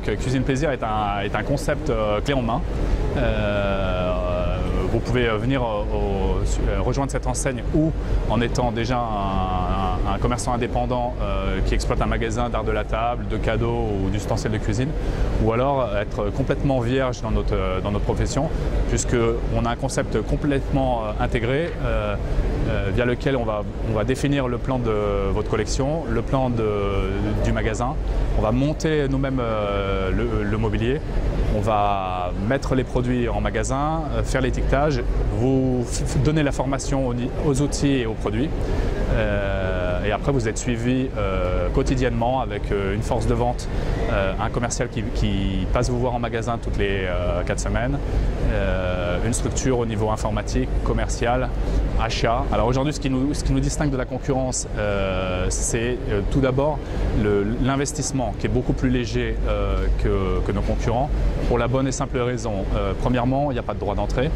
Donc Cuisine Plaisir est un concept clé en main. Vous pouvez venir rejoindre cette enseigne ou en étant déjà un commerçant indépendant qui exploite un magasin d'art de la table, de cadeaux ou d'ustensiles de cuisine, ou alors être complètement vierge dans notre profession, puisqu'on a un concept complètement intégré via lequel on va définir le plan de votre collection, le plan du magasin, on va monter nous-mêmes le mobilier, on va mettre les produits en magasin, faire l'étiquetage, vous donner la formation aux outils et aux produits. Et après, vous êtes suivi quotidiennement avec une force de vente, un commercial qui passe vous voir en magasin toutes les 4 semaines, une structure au niveau informatique, commercial, achat. Alors aujourd'hui, ce qui nous distingue de la concurrence, c'est tout d'abord l'investissement qui est beaucoup plus léger que nos concurrents, pour la bonne et simple raison. Premièrement, il n'y a pas de droit d'entrée.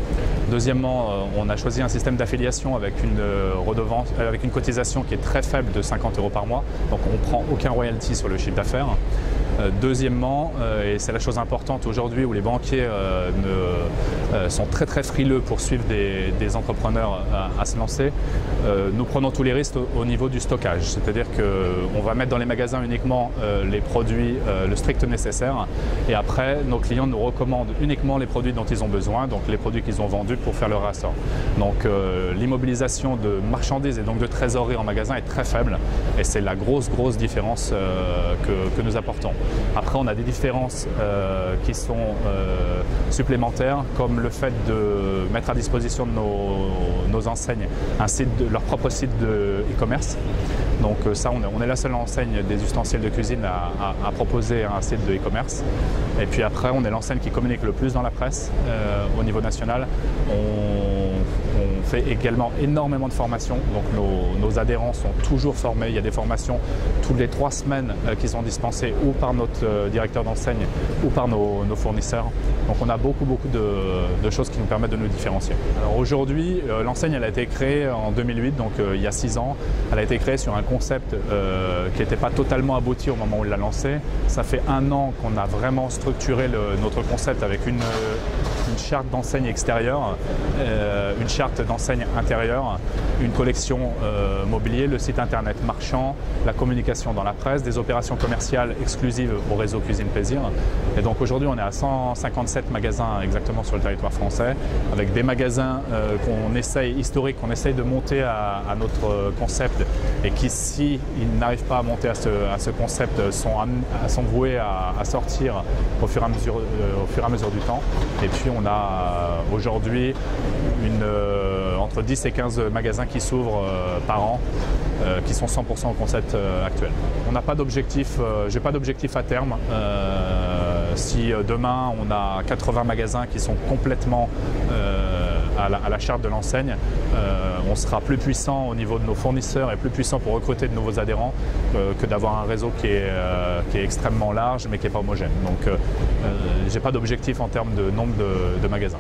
Deuxièmement, on a choisi un système d'affiliation avec une redevance, avec une cotisation qui est très faible de 50 € par mois, donc on ne prend aucun royalty sur le chiffre d'affaires. Deuxièmement, et c'est la chose importante aujourd'hui où les banquiers sont très frileux pour suivre des entrepreneurs à se lancer, nous prenons tous les risques au niveau du stockage. C'est-à-dire qu'on va mettre dans les magasins uniquement les produits, le strict nécessaire, et après nos clients nous recommandent uniquement les produits dont ils ont besoin, donc les produits qu'ils ont vendus pour faire leur ressort. Donc l'immobilisation de marchandises et donc de trésorerie en magasin est très faible, et c'est la grosse différence que nous apportons. Après, on a des différences qui sont supplémentaires, comme le fait de mettre à disposition de nos enseignes leur propre site de e-commerce. Donc ça, on est la seule enseigne des ustensiles de cuisine à proposer un site de e-commerce. Et puis après, on est l'enseigne qui communique le plus dans la presse au niveau national. On fait également énormément de formations, donc nos adhérents sont toujours formés. Il y a des formations toutes les 3 semaines qui sont dispensées ou par notre directeur d'enseigne ou par nos fournisseurs. Donc on a beaucoup de choses qui nous permettent de nous différencier. Alors aujourd'hui, l'enseigne elle a été créée en 2008, donc il y a 6 ans. Elle a été créée sur un concept qui n'était pas totalement abouti au moment où on l'a lancé. Ça fait 1 an qu'on a vraiment structuré notre concept avec une charte d'enseigne extérieure, une charte d'enseigne intérieure, une collection mobilier, le site internet marchand, la communication dans la presse, des opérations commerciales exclusives au réseau Cuisine Plaisir. Et donc aujourd'hui on est à 157 magasins exactement sur le territoire français, avec des magasins historiques qu'on essaye de monter à notre concept, et qui, si ils n'arrivent pas à monter à ce concept, sont voués à sortir au fur et à mesure du temps. Et puis on a aujourd'hui entre 10 et 15 magasins qui s'ouvrent par an, qui sont 100% au concept actuel. On n'a pas d'objectif, j'ai pas d'objectif à terme. Si demain on a 80 magasins qui sont complètement à la charte de l'enseigne, on sera plus puissant au niveau de nos fournisseurs et plus puissant pour recruter de nouveaux adhérents que d'avoir un réseau qui est extrêmement large mais qui n'est pas homogène. Donc j'ai pas d'objectif en termes de nombre de magasins.